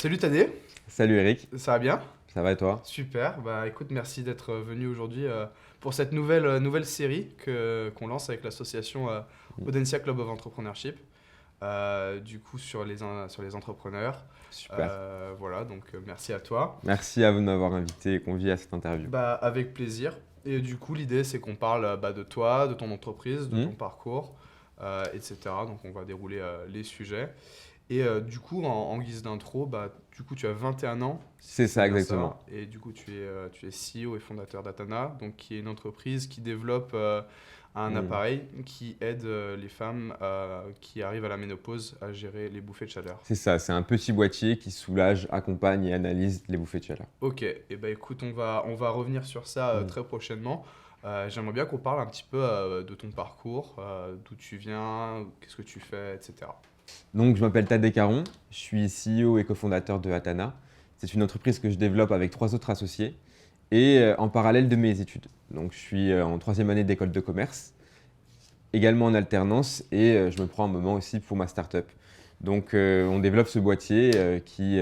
Salut Tadé, Salut Eric, ça va bien? ça va et toi? Super, bah écoute, merci d'être venu aujourd'hui pour cette nouvelle série qu'on lance avec l'association Audencia Club of Entrepreneurship, du coup sur les entrepreneurs. Super. Voilà, donc merci à toi. Merci à vous de m'avoir invité et convié à cette interview. Bah avec plaisir. Et du coup, l'idée c'est qu'on parle de toi, de ton entreprise, de ton Hmm. parcours, etc. Donc on va dérouler les sujets. Et du coup, en guise d'intro, bah, du coup, tu as 21 ans, C'est c'est ça bien exactement. ça. Et du coup, tu es CEO et fondateur d'Atana, donc qui est une entreprise qui développe un Hmm. appareil qui aide les femmes qui arrivent à la ménopause à gérer les bouffées de chaleur. C'est ça, c'est un petit boîtier qui soulage, accompagne et analyse les bouffées de chaleur. Ok, et ben écoute, on va revenir sur ça Hmm. très prochainement. J'aimerais bien qu'on parle un petit peu de ton parcours, d'où tu viens, qu'est-ce que tu fais, etc. Donc je m'appelle Tadej Caron, je suis CEO et cofondateur de Atana. C'est une entreprise que je développe avec trois autres associés et en parallèle de mes études. Donc je suis en troisième année d'école de commerce, également en alternance et je me prends un moment aussi pour ma start-up. Donc on développe ce boîtier qui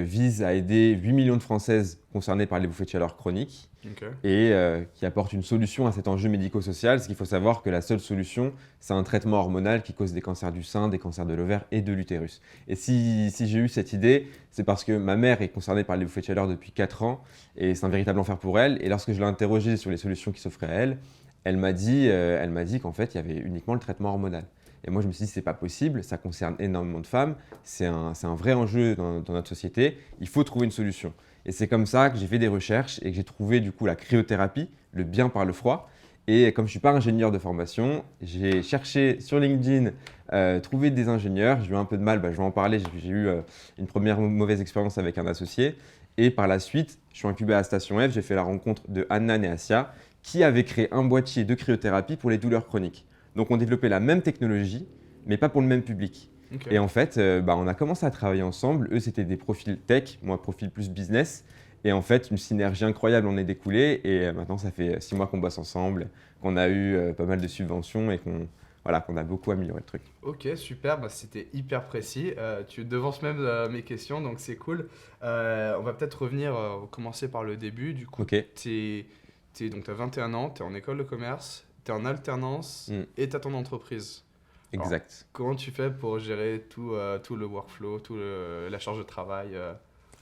vise à aider 8 millions de Françaises concernées par les bouffées de chaleur chroniques Ok. et qui apporte une solution à cet enjeu médico-social. Ce qu'il faut savoir que la seule solution, c'est un traitement hormonal qui cause des cancers du sein, des cancers de l'ovaire et de l'utérus. Et si j'ai eu cette idée, c'est parce que ma mère est concernée par les bouffées de chaleur depuis 4 ans et c'est un véritable enfer pour elle. Et lorsque je l'ai interrogée sur les solutions qui s'offraient à elle, elle m'a dit qu'en fait, il y avait uniquement le traitement hormonal. Et moi, je me suis dit, c'est pas possible, ça concerne énormément de femmes, c'est un vrai enjeu dans notre société, il faut trouver une solution. Et c'est comme ça que j'ai fait des recherches et que j'ai trouvé du coup la cryothérapie, le bien par le froid. Et comme je ne suis pas ingénieur de formation, j'ai cherché sur LinkedIn, trouvé des ingénieurs. J'ai eu un peu de mal, bah, je vais en parler. J'ai eu une première mauvaise expérience avec un associé. Et par la suite, je suis incubé à Station F. J'ai fait la rencontre de Annan et Asia qui avaient créé un boîtier de cryothérapie pour les douleurs chroniques. Donc on développait la même technologie, mais pas pour le même public. Ok. Et en fait, bah, on a commencé à travailler ensemble. Eux, c'était des profils tech, moi, profil plus business. Et en fait, une synergie incroyable en est découlée. Et maintenant, ça fait 6 mois qu'on bosse ensemble, qu'on a eu pas mal de subventions et qu'on a beaucoup amélioré le truc. Ok, super, bah, c'était hyper précis. Tu devances même mes questions, donc c'est cool. On va peut-être revenir, commencer par le début. Du coup, Ok. donc, tu as 21 ans, tu es en école de commerce, tu es en alternance Hmm. et tu as ton entreprise. Alors, Exact. comment tu fais pour gérer tout le workflow, la charge de travail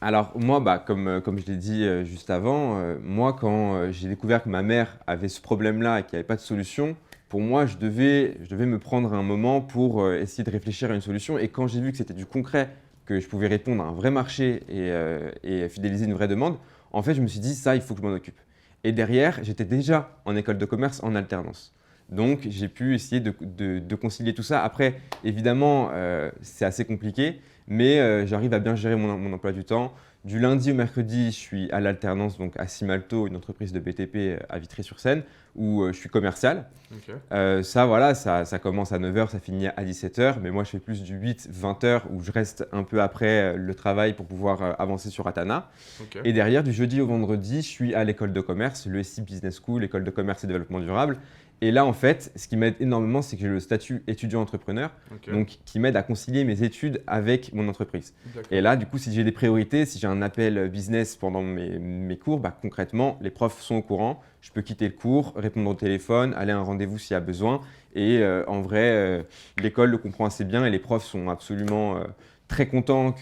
Alors moi, bah, comme je l'ai dit juste avant, moi quand j'ai découvert que ma mère avait ce problème-là et qu'il n'y avait pas de solution, pour moi, je devais me prendre un moment pour essayer de réfléchir à une solution. Et quand j'ai vu que c'était du concret, que je pouvais répondre à un vrai marché et fidéliser une vraie demande, en fait, je me suis dit, ça, il faut que je m'en occupe. Et derrière, j'étais déjà en école de commerce en alternance. Donc, j'ai pu essayer de concilier tout ça. Après, évidemment, c'est assez compliqué, mais j'arrive à bien gérer mon emploi du temps. Du lundi au mercredi, je suis à l'alternance, donc à Simalto, une entreprise de BTP à Vitry-sur-Seine, où je suis commercial. Ok, Ça, voilà, ça commence à 9 heures, ça finit à 17 heures, mais moi je fais plus du 8-20 heures où je reste un peu après le travail pour pouvoir avancer sur Atana. ok, Et derrière, du jeudi au vendredi, je suis à l'école de commerce, le l'ESI Business School, l'école de commerce et développement durable. Et là, en fait, ce qui m'aide énormément, c'est que j'ai le statut étudiant-entrepreneur, ok, donc qui m'aide à concilier mes études avec mon entreprise. Et d'accord. là, du coup, si j'ai des priorités, si j'ai un appel business pendant mes cours, bah, concrètement, les profs sont au courant. Je peux quitter le cours, répondre au téléphone, aller à un rendez-vous s'il y a besoin. Et en vrai, l'école le comprend assez bien et les profs sont absolument très contents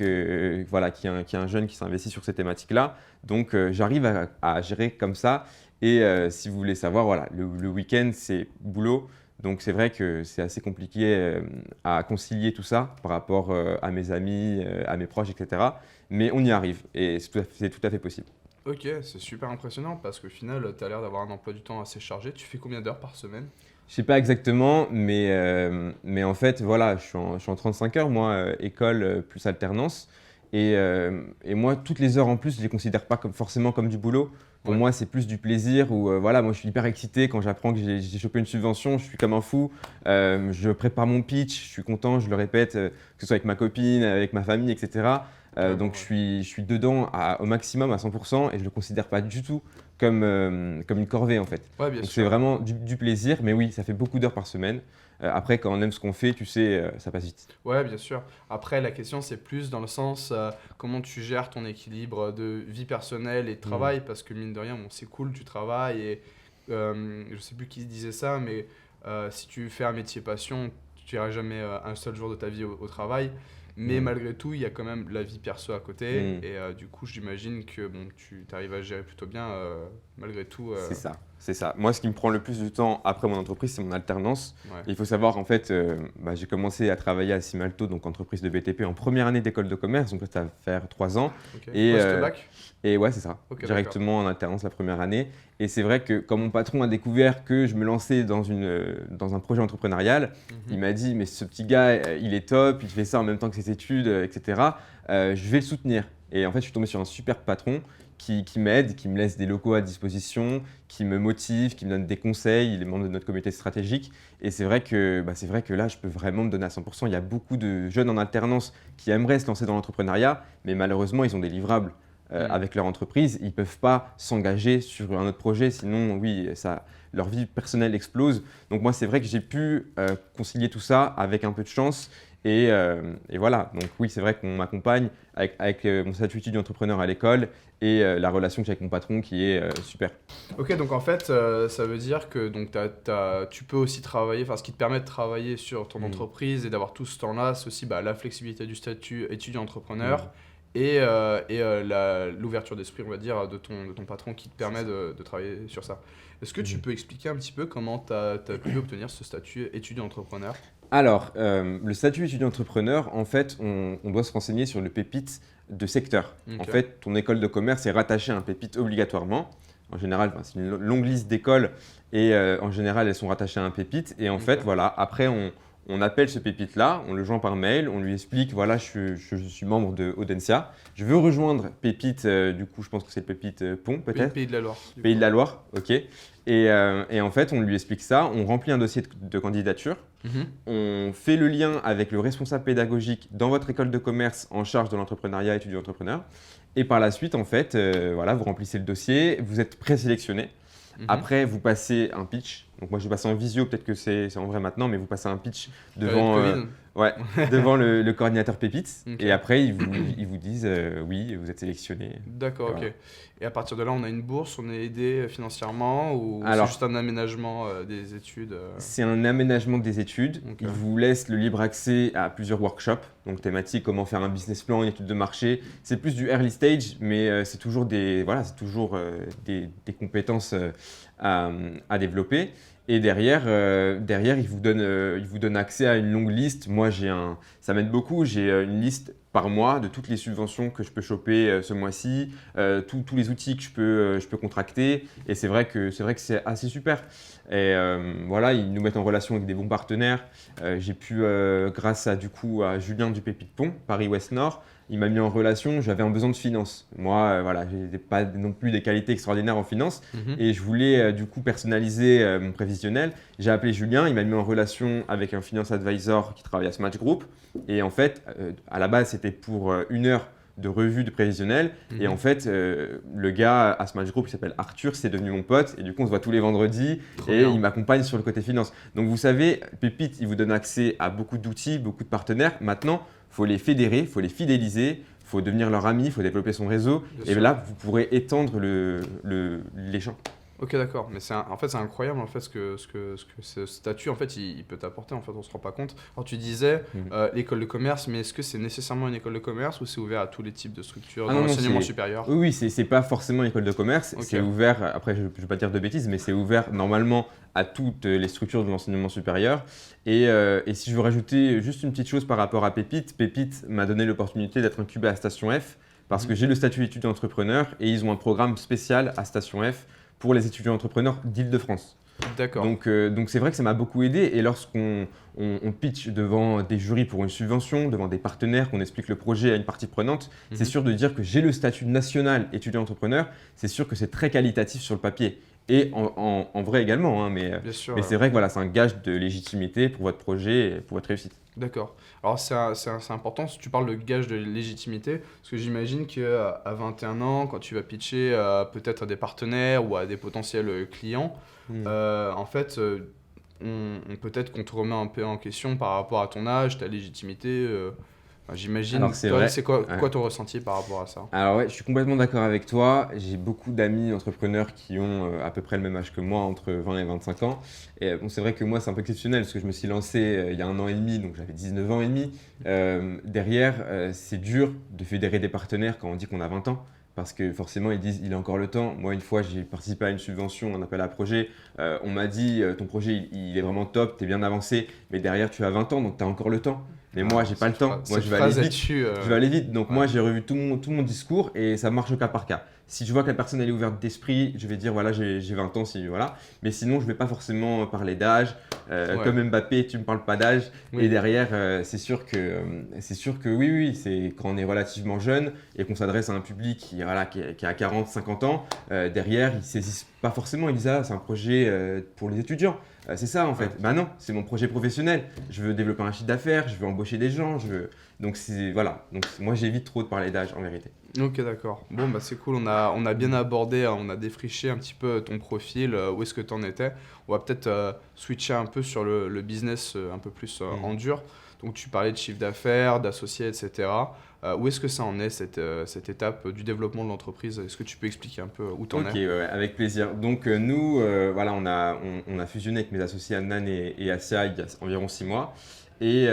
voilà, qu'il y ait un jeune qui s'investit sur ces thématiques-là. Donc, j'arrive à gérer comme ça. Et si vous voulez savoir, voilà, le week-end, c'est boulot. Donc, c'est vrai que c'est assez compliqué à concilier tout ça par rapport à mes amis, à mes proches, etc. Mais on y arrive et c'est tout à fait possible. Ok, c'est super impressionnant parce qu'au final, tu as l'air d'avoir un emploi du temps assez chargé. Tu fais combien d'heures par semaine? Je sais pas exactement, mais en fait, voilà, je suis en 35 heures, moi, école plus alternance. Et moi, toutes les heures en plus, je les considère pas forcément comme du boulot. Pour Ouais, moi, c'est plus du plaisir où, voilà, moi, je suis hyper excité quand j'apprends que j'ai chopé une subvention, je suis comme un fou. Je prépare mon pitch, je suis content, je le répète, que ce soit avec ma copine, avec ma famille, etc. Donc je suis dedans au maximum, à 100%, et je ne le considère pas du tout comme une corvée en fait. Ouais, bien Donc sûr. c'est vraiment du plaisir, mais oui, ça fait beaucoup d'heures par semaine. Après, quand on aime ce qu'on fait, tu sais, ça passe vite. Ouais, bien sûr. Après, la question, c'est plus dans le sens comment tu gères ton équilibre de vie personnelle et de Mm. travail, parce que mine de rien, bon, c'est cool, tu travailles et je sais plus qui disait ça, mais si tu fais un métier passion, tu n'iras jamais un seul jour de ta vie au travail. Mais Mm. malgré tout, il y a quand même la vie perso à côté. Mm. Et du coup, j'imagine que bon, tu arrives à gérer plutôt bien malgré tout. C'est ça, c'est ça. Moi, ce qui me prend le plus de temps après mon entreprise, c'est mon alternance. Ouais. Il faut savoir, en fait, j'ai commencé à travailler à Simalto, donc entreprise de BTP, en première année d'école de commerce, donc là, ça va faire 3 ans. Ok. Et, Post-bac. Et ouais, c'est ça, Ok, directement en alternance la première année. Et c'est vrai que quand mon patron a découvert que je me lançais dans un projet entrepreneurial, il m'a dit, mais ce petit gars, il est top, il fait ça en même temps que ses études, etc. Je vais le soutenir. Et en fait, je suis tombé sur un super patron qui m'aide, qui me laisse des locaux à disposition, qui me motive, qui me donne des conseils. Il est membre de notre comité stratégique. Et c'est vrai que là, je peux vraiment me donner à 100%. Il y a beaucoup de jeunes en alternance qui aimeraient se lancer dans l'entrepreneuriat, mais malheureusement, ils ont des livrables avec leur entreprise. Ils ne peuvent pas s'engager sur un autre projet, sinon, oui, leur vie personnelle explose. Donc moi, c'est vrai que j'ai pu concilier tout ça avec un peu de chance. Et voilà, donc oui, c'est vrai qu'on m'accompagne avec mon statut étudiant entrepreneur à l'école et la relation que j'ai avec mon patron qui est super. Ok, donc en fait, ça veut dire que donc, tu peux aussi travailler, enfin ce qui te permet de travailler sur ton entreprise et d'avoir tout ce temps-là, c'est aussi la flexibilité du statut étudiant-entrepreneur et l'ouverture d'esprit, on va dire, de ton patron qui te permet de travailler sur ça. Est-ce que tu peux expliquer un petit peu comment tu as pu obtenir ce statut étudiant-entrepreneur? Alors, le statut étudiant-entrepreneur, en fait, on doit se renseigner sur le pépite de secteur. Ok. En fait, ton école de commerce est rattachée à un pépite obligatoirement. En général, c'est une longue liste d'écoles et en général, elles sont rattachées à un pépite. Et en fait, voilà, après, on appelle ce pépite-là, on le joint par mail, on lui explique, voilà, je suis membre de Audencia, je veux rejoindre Pépite, du coup, je pense que c'est le Pépite Pont, peut-être. Pays de la Loire. Pays de la Loire, ok. Et en fait, on lui explique ça, on remplit un dossier de candidature, on fait le lien avec le responsable pédagogique dans votre école de commerce en charge de l'entrepreneuriat étudiant-entrepreneur. Et par la suite, en fait, voilà, vous remplissez le dossier, vous êtes présélectionné. Après, vous passez un pitch. Donc moi, je passe en visio, peut-être que c'est en vrai maintenant, mais vous passez un pitch devant, devant le coordinateur Pépite. Ok. Et après, ils vous disent oui, vous êtes sélectionné. D'accord, Voilà. ok. Et à partir de là, on a une bourse, on est aidé financièrement ou c'est Alors, juste un aménagement des études c'est un aménagement des études. Ok. Ils vous laissent le libre accès à plusieurs workshops, donc thématiques, comment faire un business plan, une étude de marché. C'est plus du early stage, mais c'est toujours des compétences à développer. Et derrière, ils vous donnent accès à une longue liste. Moi, ça m'aide beaucoup. J'ai une liste par mois de toutes les subventions que je peux choper ce mois-ci, tous les outils que je peux contracter. Et c'est vrai que c'est assez super. Et voilà, ils nous mettent en relation avec des bons partenaires. J'ai pu, grâce à Julien du Pépite Pont, Paris-Ouest Nord, il m'a mis en relation, j'avais un besoin de finance. Moi, voilà, je n'ai pas non plus des qualités extraordinaires en finance et je voulais personnaliser mon prévisionnel. J'ai appelé Julien, il m'a mis en relation avec un finance advisor qui travaille à Smatch Group. Et en fait, à la base, c'était pour 1 heure de revue de prévisionnel. Et en fait, le gars à Smatch Group, qui s'appelle Arthur, c'est devenu mon pote. Et du coup, on se voit tous les vendredis et il m'accompagne sur le côté finance. Donc, vous savez, Pépite, il vous donne accès à beaucoup d'outils, beaucoup de partenaires. Maintenant, il faut les fédérer, il faut les fidéliser, il faut devenir leur ami, il faut développer son réseau. Bien Et sûr. là, vous pourrez étendre les champs. Ok, d'accord. Mais en fait, c'est incroyable en fait, ce que ce statut en fait, il peut t'apporter. En fait, on se rend pas compte. Alors, tu disais l'école de commerce, mais est-ce que c'est nécessairement une école de commerce ou c'est ouvert à tous les types de structures Ah dans non, l'enseignement c'est- supérieur? Oui, c'est pas forcément une école de commerce, Ok. c'est ouvert, après je ne vais pas dire de bêtises, mais c'est ouvert normalement à toutes les structures de l'enseignement supérieur. Et si je veux rajouter juste une petite chose par rapport à Pépite, Pépite m'a donné l'opportunité d'être incubé à Station F parce que j'ai le statut étudiant entrepreneur et ils ont un programme spécial à Station F pour les étudiants entrepreneurs d'Île-de-France. D'accord. Donc c'est vrai que ça m'a beaucoup aidé et lorsqu'on on pitch devant des jurys pour une subvention, devant des partenaires, qu'on explique le projet à une partie prenante, c'est sûr de dire que j'ai le statut national étudiant entrepreneur, c'est sûr que c'est très qualitatif sur le papier. Et en vrai également, hein, Bien sûr. mais c'est vrai que voilà, c'est un gage de légitimité pour votre projet et pour votre réussite. D'accord. Alors c'est important, si tu parles de gage de légitimité, parce que j'imagine qu'à 21 ans, quand tu vas pitcher peut-être à des partenaires ou à des potentiels clients, Hmm. en fait, peut-être qu'on te remet un peu en question par rapport à ton âge, ta légitimité. Enfin, Alors j'imagine, c'est toi, vrai. c'est quoi, Ouais. quoi ton ressenti par rapport à ça? Alors ouais, je suis complètement d'accord avec toi. J'ai beaucoup d'amis entrepreneurs qui ont à peu près le même âge que moi, entre 20 et 25 ans. Et bon, c'est vrai que moi, c'est un peu exceptionnel parce que je me suis lancé il y a 1 an et demi, donc j'avais 19 ans et demi. Derrière, c'est dur de fédérer des partenaires quand on dit qu'on a 20 ans. Parce que forcément, ils disent il a encore le temps. Moi, une fois, j'ai participé à une subvention, un appel à projet. On m'a dit ton projet, il est vraiment top, tu es bien avancé, mais derrière, tu as 20 ans, donc tu as encore le temps. Mais moi, j'ai pas le temps. Moi, Cette je vais aller phrase, elle vite. tue. Je vais aller vite. Donc, Ouais. moi, j'ai revu tout mon discours et ça marche au cas par cas. Si je vois que la personne elle est ouverte d'esprit, je vais dire voilà, j'ai 20 ans, si, voilà. Mais sinon, je vais pas forcément parler d'âge. Ouais. Comme Mbappé, tu me parles pas d'âge. Et Oui. derrière, c'est sûr que oui, oui, c'est quand on est relativement jeune et qu'on s'adresse à un public voilà, qui a 40, 50 ans, derrière, ils saisissent pas forcément. Ils disent ah, c'est un projet pour les étudiants. C'est ça en fait. Ouais. Bah non, c'est mon projet professionnel. Je veux développer un chiffre d'affaires, je veux embaucher des gens, donc c'est voilà. Donc moi j'évite trop de parler d'âge en vérité. Ok, d'accord. Bon, bah c'est cool. On a bien abordé, hein, on a défriché un petit peu ton profil, où est-ce que tu en étais. On va peut-être switcher un peu sur le business un peu plus en Mm. dur. Donc, tu parlais de chiffre d'affaires, d'associés, etc. Où est-ce que ça en est, cette étape du développement de l'entreprise? Est-ce que tu peux expliquer un peu où tu en Ok, es? ouais, ouais, avec plaisir. Donc nous, voilà, on a fusionné avec mes associés Adnan et Asia il y a environ 6 mois. Et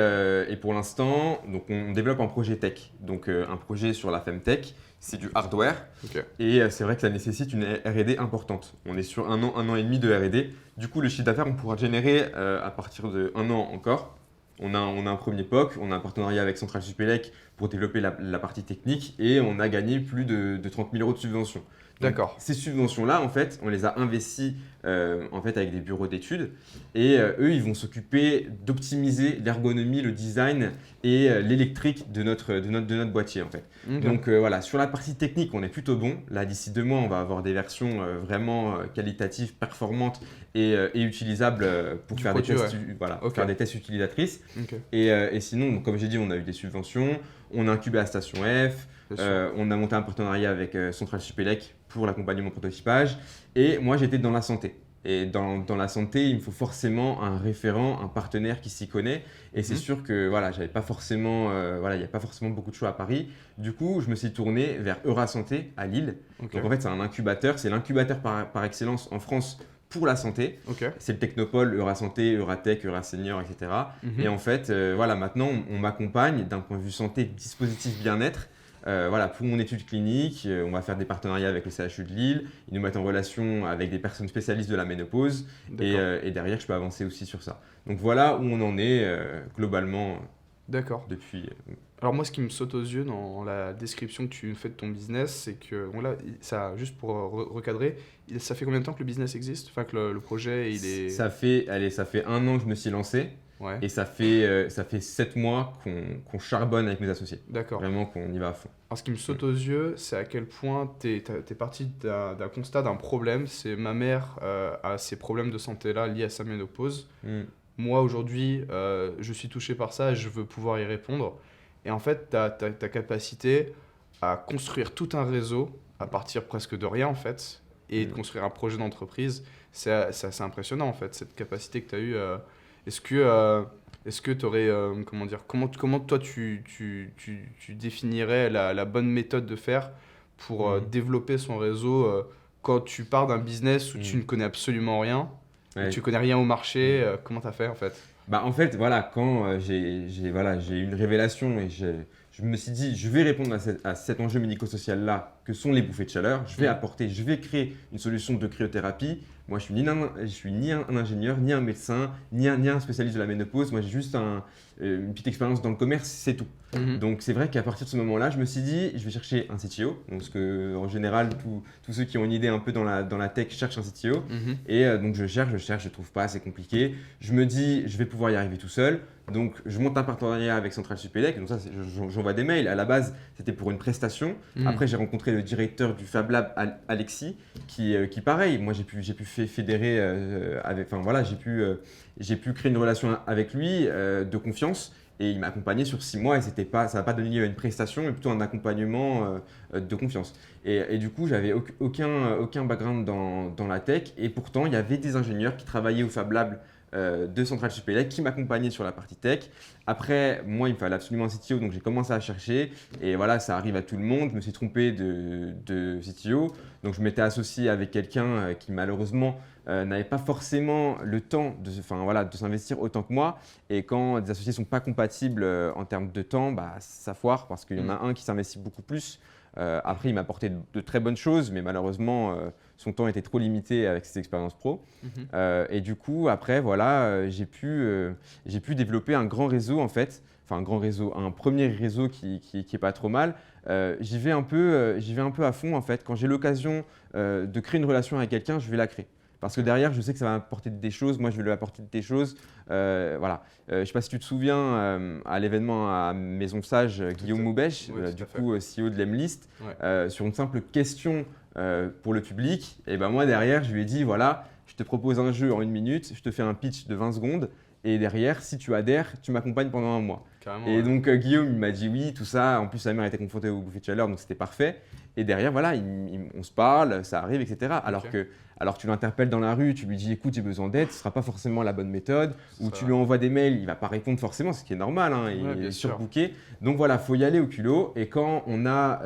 pour l'instant, donc on développe un projet tech, donc un projet sur la Femtech. C'est du hardware Ok, et c'est vrai que ça nécessite une R&D importante. On est sur 1 an et demi de R&D. Du coup, le chiffre d'affaires, on pourra le générer à partir de 1 an encore. On a un premier POC, on a un partenariat avec Central Supélec pour développer la partie technique et on a gagné plus de 30 000 euros de subventions. Donc, d'accord. ces subventions-là, en fait, on les a investies en fait, avec des bureaux d'études et eux, ils vont s'occuper d'optimiser l'ergonomie, le design et l'électrique de notre boîtier, en fait. Ok, Donc voilà, sur la partie technique, on est plutôt bon. Là, d'ici 2 mois, on va avoir des versions vraiment qualitatives, performantes et utilisables pour Du faire produit, des tests, ouais. voilà, pour Ok, faire des tests utilisatrices. ok, Et sinon, donc, comme j'ai dit, on a eu des subventions, on a incubé à Station F, bien sûr. on a monté un partenariat avec Central Supélec pour l'accompagnement prototypage. Et moi, j'étais dans la santé. Et dans la santé, il me faut forcément un référent, un partenaire qui s'y connaît. Et c'est Mhm. sûr que voilà, j'avais pas forcément, voilà, il n'y a pas forcément beaucoup de choix à Paris. Du coup, je me suis tourné vers Eurasanté à Lille. Ok, Donc en fait, c'est un incubateur, c'est l'incubateur par excellence en France pour la santé. ok. C'est le Technopole, Eurasanté, Euratech, Eurasenior, etc. Et Mhm. en fait, voilà, maintenant, on m'accompagne d'un point de vue santé, dispositif bien-être. Voilà, pour mon étude clinique, on va faire des partenariats avec le CHU de Lille. Ils nous mettent en relation avec des personnes spécialistes de la ménopause. D'accord. Et derrière, je peux avancer aussi sur ça. Donc voilà où on en est globalement D'accord. depuis. Alors moi, ce qui me saute aux yeux dans la description que tu fais de ton business, c'est que, bon là, ça, juste pour recadrer, ça fait combien de temps que le business existe? Enfin, que le projet, il est... Allez, ça fait 1 an que je me suis lancé. Ouais, Et ça fait 7 mois qu'on charbonne avec mes associés. d'accord. Vraiment qu'on y va à fond. Alors ce qui me saute aux yeux, c'est à quel point t'es parti d'un constat, d'un problème. C'est ma mère a ces problèmes de santé-là liés à sa ménopause. Mm. Moi, aujourd'hui, je suis touché par ça et je veux pouvoir y répondre. Et en fait, ta capacité à construire tout un réseau à partir presque de rien, en fait, et de Mm. construire un projet d'entreprise, c'est assez impressionnant, en fait, cette capacité que tu as eue. Est-ce que tu aurais, comment dire, comment toi tu définirais la bonne méthode de faire pour Mm. développer son réseau quand tu pars d'un business où tu Mm. ne connais absolument rien, où Ouais. tu connais rien au marché, comment tu as fait en fait? Bah, en fait, voilà, quand j'ai eu une révélation et je me suis dit, je vais répondre à cet enjeu médico-social-là, que sont les bouffées de chaleur, je vais Mhm. apporter, je vais créer une solution de cryothérapie Moi, je suis ni un ingénieur, ni un médecin, ni un spécialiste de la ménopause. Moi, j'ai juste une petite expérience dans le commerce, c'est tout. Mhm. Donc, c'est vrai qu'à partir de ce moment-là, je me suis dit, je vais chercher un CTO. Donc, ce que, en général, tous ceux qui ont une idée un peu dans la tech cherchent un CTO. Mhm. Et donc, je cherche, je trouve pas, c'est compliqué. Je me dis, je vais pouvoir y arriver tout seul. Donc, je monte un partenariat avec Centrale Supélec. Donc, ça, j'envoie des mails. À la base, c'était pour une prestation. Mhm. Après, j'ai rencontré le directeur du Fab Lab, Alexis, qui pareil, moi, j'ai pu fédérer enfin voilà, j'ai pu créer une relation avec lui de confiance. Et il m'a accompagné sur 6 mois et ça n'a pas donné lieu à une prestation, mais plutôt un accompagnement de confiance. Et du coup, j'avais aucun background dans la tech. Et pourtant, il y avait des ingénieurs qui travaillaient au Fab Lab de Centrale Supélec qui m'accompagnaient sur la partie tech. Après, moi, il me fallait absolument un CTO, donc j'ai commencé à chercher. Et voilà, ça arrive à tout le monde. Je me suis trompé de CTO. Donc, je m'étais associé avec quelqu'un qui, malheureusement, n'avait pas forcément le temps de s'investir autant que moi. Et quand des associés ne sont pas compatibles en termes de temps, bah, ça foire parce qu'il y en a un qui s'investit beaucoup plus. Après, il m'a apporté de très bonnes choses, mais malheureusement, son temps était trop limité avec ses expériences pro. Mhm. Et du coup, après, voilà, j'ai pu développer un grand réseau, en fait. Enfin, un grand réseau, un premier réseau qui est pas trop mal. J'y vais un peu à fond, en fait. Quand j'ai l'occasion de créer une relation avec quelqu'un, je vais la créer. Parce que derrière, je sais que ça va m'apporter des choses. Moi, je vais lui apporter des choses. Voilà. Je ne sais pas si tu te souviens, à l'événement à Maison Sage, Guillaume Moubèche, Oui, tout du à fait. coup CEO de l'Emlist, Ouais. sur une simple question pour le public, et ben moi, derrière, je lui ai dit, voilà, je te propose un jeu en 1 minute, je te fais un pitch de 20 secondes, et derrière, si tu adhères, tu m'accompagnes pendant un mois. Carrément, Et ouais. donc, Guillaume, il m'a dit oui, tout ça. En plus, sa mère était confrontée au bouffée de chaleur, donc c'était parfait. Et derrière, voilà, on se parle, ça arrive, etc. Ok. Alors tu l'interpelles dans la rue, tu lui dis écoute, j'ai besoin d'aide, ce ne sera pas forcément la bonne méthode. Ou Ça- tu lui envoies des mails, il ne va pas répondre forcément, ce qui est normal, hein, il Ouais, bien est sûr. surbooké. Donc voilà, il faut y aller au culot. Et quand on a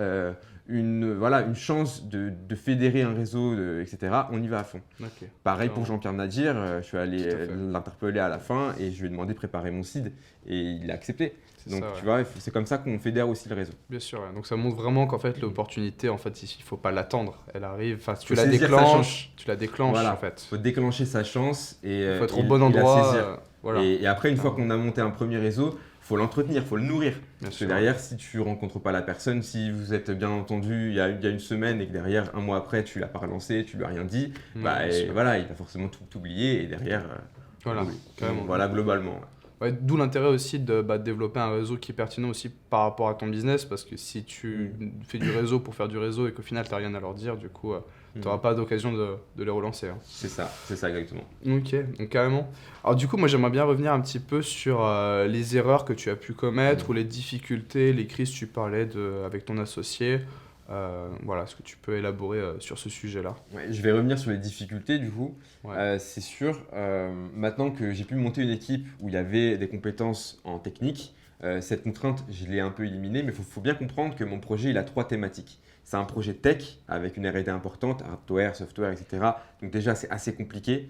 une chance de fédérer un réseau, etc., on y va à fond. Ok. Pareil pour Carrément. Jean-Pierre Nadir, je suis allé Tout à fait. l'interpeller à la fin et je lui ai demandé de préparer mon seed et il a accepté. C'est Donc ça, ouais. tu vois, c'est comme ça qu'on fédère aussi le réseau. Bien sûr, ouais. Donc ça montre vraiment qu'en fait l'opportunité, en fait, il faut pas l'attendre. Elle arrive, enfin, Faut saisir sa chance. tu la déclenches Voilà, en fait. faut déclencher sa chance et, Il faut être au et- bon et la endroit. saisir. Voilà. Et après, une fois qu'on a monté un premier réseau, faut l'entretenir, faut le nourrir. Bien Parce que sûr. derrière, si tu rencontres pas la personne, si vous êtes bien entendu il y a une semaine et que derrière, un mois après, tu l'as pas relancé, tu lui as rien dit, Ouais, bah, bien et sûr. voilà, il va forcément tout oublier et derrière, Voilà, oui. carrément. Donc, voilà, globalement. Ouais. Ouais, d'où l'intérêt aussi de développer un réseau qui est pertinent aussi par rapport à ton business, parce que si tu fais du réseau pour faire du réseau et qu'au final tu n'as rien à leur dire, du coup, tu n'auras pas d'occasion de les relancer, hein. C'est ça exactement. Ok, donc carrément. Alors du coup, moi j'aimerais bien revenir un petit peu sur les erreurs que tu as pu commettre ou les difficultés, les crises, tu parlais avec ton associé. Voilà, est-ce que tu peux élaborer sur ce sujet-là? Ouais, je vais revenir sur les difficultés du coup. Ouais. C'est sûr, maintenant que j'ai pu monter une équipe où il y avait des compétences en technique, cette contrainte, je l'ai un peu éliminée, mais il faut bien comprendre que mon projet, il a 3 thématiques. C'est un projet tech avec une R&D importante, hardware, software, etc. Donc déjà, c'est assez compliqué.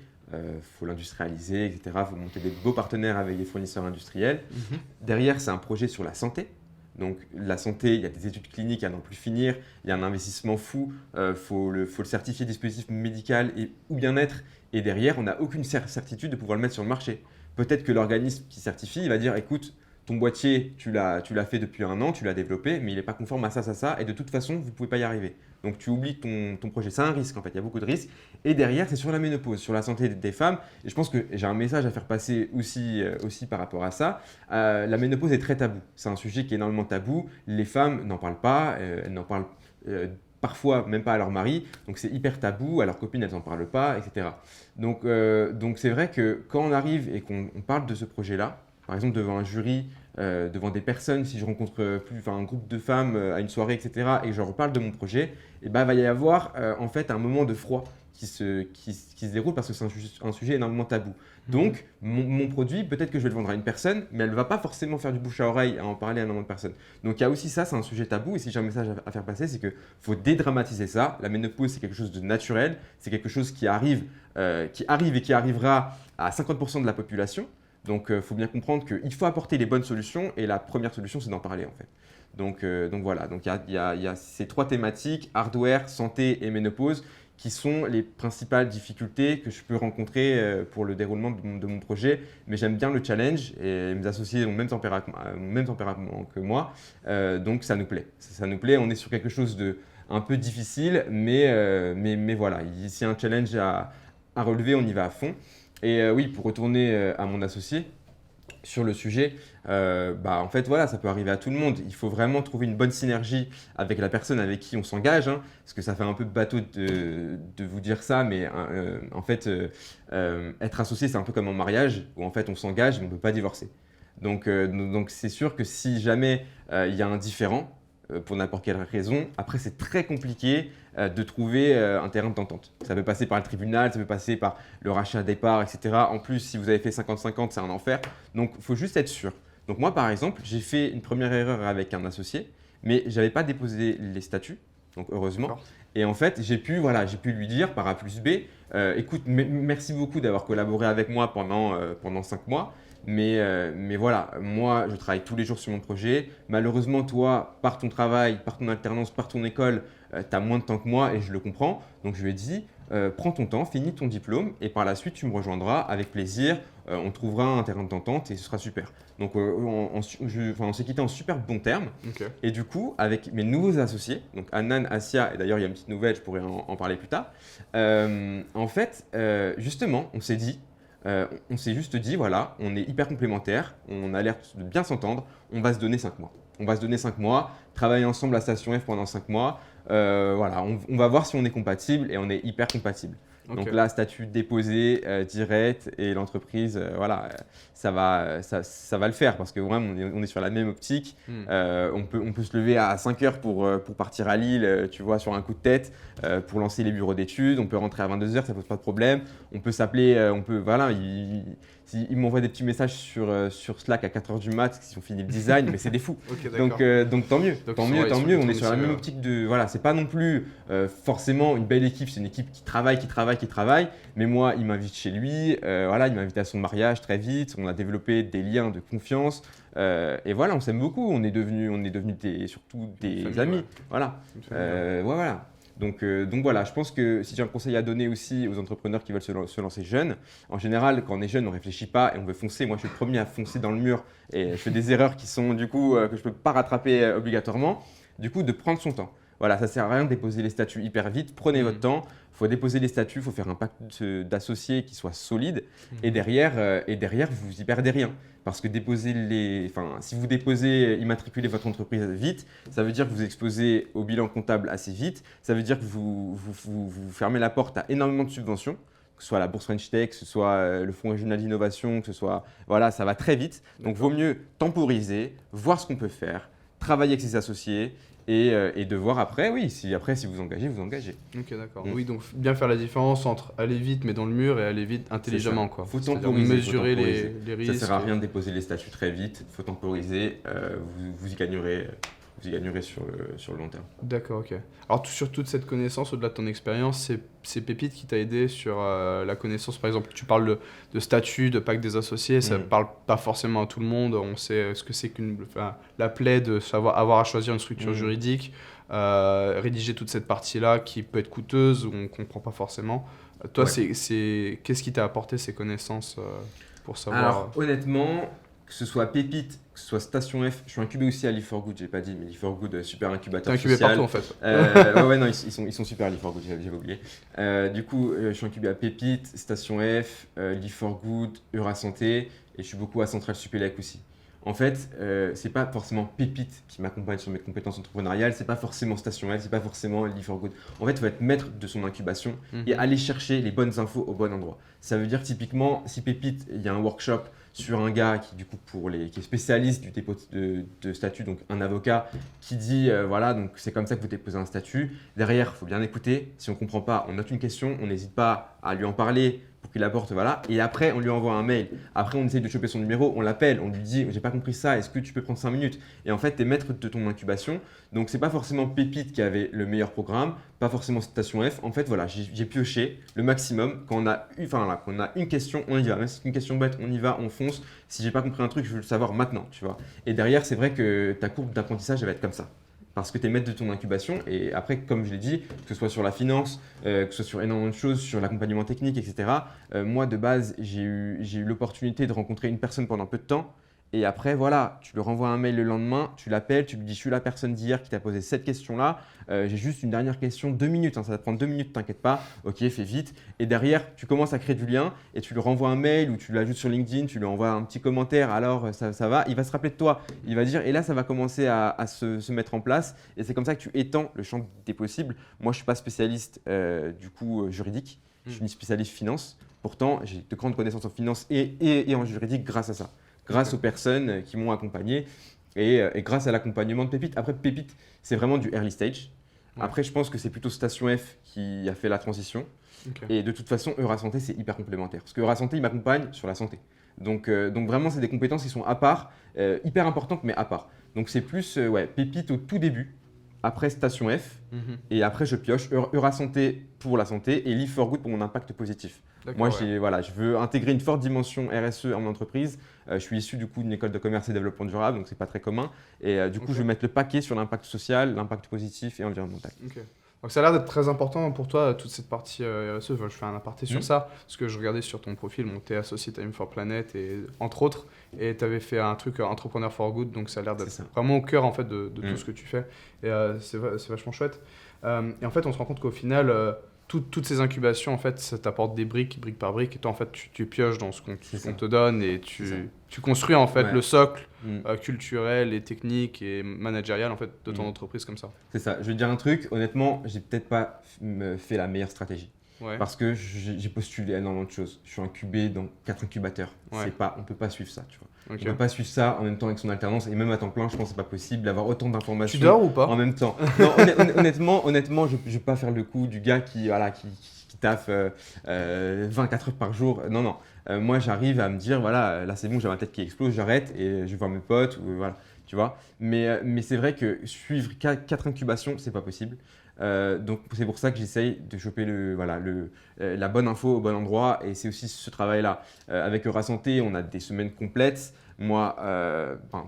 Faut l'industrialiser, etc. Il faut monter des beaux partenaires avec des fournisseurs industriels. Mhm. Derrière, c'est un projet sur la santé. Donc la santé, il y a des études cliniques à n'en plus finir, il y a un investissement fou, faut le certifier dispositif médical ou bien-être. Et derrière, on n'a aucune certitude de pouvoir le mettre sur le marché. Peut-être que l'organisme qui certifie, il va dire, écoute, ton boîtier, tu l'as fait depuis 1 an, tu l'as développé, mais il n'est pas conforme à ça, et de toute façon, vous ne pouvez pas y arriver. Donc tu oublies ton projet. C'est un risque en fait, il y a beaucoup de risques. Et derrière, c'est sur la ménopause, sur la santé des femmes. Et je pense que j'ai un message à faire passer aussi par rapport à ça. La ménopause est très tabou. C'est un sujet qui est énormément tabou. Les femmes n'en parlent pas, elles n'en parlent parfois même pas à leur mari. Donc c'est hyper tabou, à leurs copines, elles n'en parlent pas, etc. Donc c'est vrai que quand on arrive et qu'on parle de ce projet-là, par exemple devant un jury, devant des personnes, si je rencontre un groupe de femmes à une soirée, etc., et que je leur parle de mon projet, et ben, il va y avoir en fait un moment de froid qui se déroule parce que c'est un sujet énormément tabou. Donc, mon produit, peut-être que je vais le vendre à une personne, mais elle ne va pas forcément faire du bouche à oreille à en parler à énormément de personnes. Donc, il y a aussi ça, c'est un sujet tabou. Et si j'ai un message à faire passer, c'est qu'il faut dédramatiser ça. La ménopause, c'est quelque chose de naturel. C'est quelque chose qui arrive et qui arrivera à 50% de la population. Donc, il faut bien comprendre qu'il faut apporter les bonnes solutions. Et la première solution, c'est d'en parler en fait. Donc voilà, donc il y a ces 3 thématiques, hardware, santé et ménopause, qui sont les principales difficultés que je peux rencontrer pour le déroulement de mon projet. Mais j'aime bien le challenge et mes associés ont le même tempérament que moi, donc ça nous plaît. Ça nous plaît, on est sur quelque chose de un peu difficile, mais voilà, s'il y a un challenge à relever, on y va à fond. Et oui, pour retourner à mon associé, sur le sujet, en fait, voilà, ça peut arriver à tout le monde. Il faut vraiment trouver une bonne synergie avec la personne avec qui on s'engage, hein, parce que ça fait un peu bateau de vous dire ça, mais en fait, être associé, c'est un peu comme en mariage, où en fait, on s'engage et on ne peut pas divorcer. Donc c'est sûr que si jamais il y a un différend, pour n'importe quelle raison, après, c'est très compliqué de trouver un terrain d'entente. Ça peut passer par le tribunal, ça peut passer par le rachat des parts, etc. En plus, si vous avez fait 50-50, c'est un enfer. Donc, il faut juste être sûr. Donc, moi, par exemple, j'ai fait une première erreur avec un associé, mais je n'avais pas déposé les statuts, donc heureusement. Et en fait, j'ai pu lui dire par A plus B, écoute, merci beaucoup d'avoir collaboré avec moi pendant 5 mois. Mais voilà, moi, je travaille tous les jours sur mon projet. Malheureusement, toi, par ton travail, par ton alternance, par ton école, tu as moins de temps que moi et je le comprends. Donc, je lui ai dit, prends ton temps, finis ton diplôme et par la suite, tu me rejoindras avec plaisir. On trouvera un terrain d'entente et ce sera super. Donc, on s'est quitté en super bons termes. Okay. Et du coup, avec mes nouveaux associés, donc Anan, Asia, et d'ailleurs, il y a une petite nouvelle, je pourrais en parler plus tard. En fait, justement, on s'est juste dit, voilà, on est hyper complémentaires, on a l'air de bien s'entendre, on va se donner 5 mois. On va se donner 5 mois, travailler ensemble à Station F pendant 5 mois. Voilà, on va voir si on est compatible et on est hyper compatible. Okay. Donc là, statut déposé, direct et l'entreprise, voilà, ça va le faire parce que vraiment, on est sur la même optique. On peut se lever à 5 heures pour partir à Lille, tu vois, sur un coup de tête, pour lancer les bureaux d'études. On peut rentrer à 22 heures, ça pose pas de problème. On peut s'appeler, voilà, ils m'envoient des petits messages sur Slack à 4 heures du mat, qui ont fini le design, mais c'est des fous. Okay, donc tant mieux, tant mieux. On est sur la même optique de, voilà, c'est pas non plus forcément une belle équipe, c'est une équipe qui travaille. Mais moi, il m'invite chez lui, voilà, il m'a invité à son mariage très vite. On a développé des liens de confiance et voilà, on s'aime beaucoup. On est devenus surtout des amis. Ouais. Voilà. Voilà. Donc voilà, je pense que si j'ai un conseil à donner aussi aux entrepreneurs qui veulent se lancer jeunes, en général, quand on est jeune, on ne réfléchit pas et on veut foncer. Moi, je suis le premier à foncer dans le mur et je fais des erreurs qui sont du coup que je ne peux pas rattraper obligatoirement. Du coup, de prendre son temps. Voilà, ça ne sert à rien de déposer les statuts hyper vite. Prenez votre temps. Il faut déposer les statuts, il faut faire un pacte d'associés qui soit solide. Et derrière, vous n'y perdez rien. Parce que si vous déposez, immatriculez votre entreprise vite, ça veut dire que vous exposez au bilan comptable assez vite. Ça veut dire que vous fermez la porte à énormément de subventions, que ce soit la bourse French Tech, que ce soit le Fonds régional d'innovation, que ce soit… Voilà, ça va très vite. Donc, vaut mieux temporiser, voir ce qu'on peut faire, travailler avec ses associés et de voir après, si vous engagez, vous engagez. Ok, d'accord. Oui, donc bien faire la différence entre aller vite mais dans le mur et aller vite intelligemment. Il faut temporiser. Mesurer les risques. Ça ne sert à rien de déposer les statuts très vite, il faut temporiser, vous y gagnerez. Vous y gagnerez sur le long terme. D'accord, ok. Alors sur toute cette connaissance, au-delà de ton expérience, c'est Pépite qui t'a aidé sur la connaissance. Par exemple, tu parles de statut, de pacte des associés, ça ne parle pas forcément à tout le monde. On sait ce que c'est la plaie de savoir avoir à choisir une structure juridique, rédiger toute cette partie-là qui peut être coûteuse ou on ne comprend pas forcément. Toi, qu'est-ce qui t'a apporté ces connaissances pour savoir… Alors, honnêtement… Que ce soit Pépite, que ce soit Station F, je suis incubé aussi à Live4Good, j'ai pas dit, mais Live4Good, super incubateur social. T'es incubé partout en fait. Non, ils sont super à Live4Good, j'avais oublié. Du coup, je suis incubé à Pépite, Station F, Live4Good, Eurasanté, et je suis beaucoup à Centrale Supélec aussi. En fait, c'est pas forcément Pépite qui m'accompagne sur mes compétences entrepreneuriales, c'est pas forcément Station F, c'est pas forcément Live4Good. En fait, il faut être maître de son incubation et aller chercher les bonnes infos au bon endroit. Ça veut dire typiquement, si Pépite, il y a un workshop sur un gars qui, du coup, qui est spécialiste du dépôt de statut, donc un avocat, qui dit voilà, donc c'est comme ça que vous déposez un statut. Derrière, il faut bien écouter. Si on ne comprend pas, on note une question, on n'hésite pas à lui en parler pour qu'il apporte, voilà. Et après, on lui envoie un mail. Après, on essaye de choper son numéro, on l'appelle, on lui dit j'ai pas compris ça, est-ce que tu peux prendre 5 minutes? Et en fait, tu es maître de ton incubation. Donc, c'est pas forcément Pépite qui avait le meilleur programme, pas forcément Station F. En fait, voilà, j'ai pioché le maximum. Quand on a une question, on y va. Même si c'est une question bête, on y va, on fonce. Si j'ai pas compris un truc, je veux le savoir maintenant, tu vois. Et derrière, c'est vrai que ta courbe d'apprentissage, elle va être comme ça. parce que tu es maître de ton incubation. Et après, comme je l'ai dit, que ce soit sur la finance, que ce soit sur énormément de choses, sur l'accompagnement technique, etc. Moi, de base, j'ai eu l'opportunité de rencontrer une personne pendant peu de temps. Et après, voilà, tu lui renvoies un mail le lendemain, tu l'appelles, tu lui dis « Je suis la personne d'hier qui t'a posé cette question-là. J'ai juste une dernière question, 2 minutes, hein, ça va te prendre 2 minutes, t'inquiète pas. Ok, fais vite. » Et derrière, tu commences à créer du lien et tu lui renvoies un mail ou tu l'ajoutes sur LinkedIn, tu lui envoies un petit commentaire. Alors, ça va, il va se rappeler de toi. Il va dire, et là, ça va commencer à se mettre en place. Et c'est comme ça que tu étends le champ des possibles. Moi, je ne suis pas spécialiste juridique, je suis ni spécialiste finance. Pourtant, j'ai de grandes connaissances en finance et en juridique grâce à ça. Grâce aux personnes qui m'ont accompagné et grâce à l'accompagnement de Pépite. Après, Pépite, c'est vraiment du early stage. Ouais. Après, je pense que c'est plutôt Station F qui a fait la transition. Ok. Et de toute façon, Eurasanté, c'est hyper complémentaire. Parce que Eurasanté, il m'accompagne sur la santé. Donc vraiment, c'est des compétences qui sont à part, hyper importantes, mais à part. Donc c'est plus Pépite au tout début, après Station F, et après je pioche Eurasanté pour la santé et Live for Good pour mon impact positif. Moi, je veux intégrer une forte dimension RSE en mon entreprise. Je suis issu du coup d'une école de commerce et développement durable, donc c'est pas très commun. Et du coup, je veux mettre le paquet sur l'impact social, l'impact positif et environnemental. Ok. Donc ça a l'air d'être très important pour toi, toute cette partie RSE. Enfin, je fais un aparté sur ça, parce que je regardais sur ton profil, tu es associé Time for Planet, et, entre autres, et tu avais fait un truc Entrepreneur for Good, donc ça a l'air d'être vraiment au cœur en fait, de tout ce que tu fais. Et c'est vachement chouette. Et en fait, on se rend compte qu'au final, toutes ces incubations, en fait, ça t'apporte des briques par brique, et toi, en fait, tu pioches dans ce qu'on te donne, et tu construis en fait le socle culturel et technique et managérial en fait, de ton entreprise comme ça. C'est ça. Je vais te dire un truc, honnêtement, j'ai peut-être pas fait la meilleure stratégie. Parce que j'ai postulé énormément de choses. Je suis incubé dans 4 incubateurs. On ne peut pas suivre ça, tu vois. On ne peut pas suivre ça en même temps avec son alternance, et même à temps plein, je pense que c'est pas possible d'avoir autant d'informations. Tu dors ou pas en même temps? Non, honnêtement, je ne vais pas faire le coup du gars qui taffe 24 heures par jour. Non. Moi, j'arrive à me dire, voilà, là c'est bon, j'ai ma tête qui explose, j'arrête et je vais voir mes potes, voilà, tu vois. Mais c'est vrai que suivre 4 incubations, c'est pas possible. Donc c'est pour ça que j'essaye de choper la bonne info au bon endroit, et c'est aussi ce travail-là. Avec Eurasanté, on a des semaines complètes. Moi,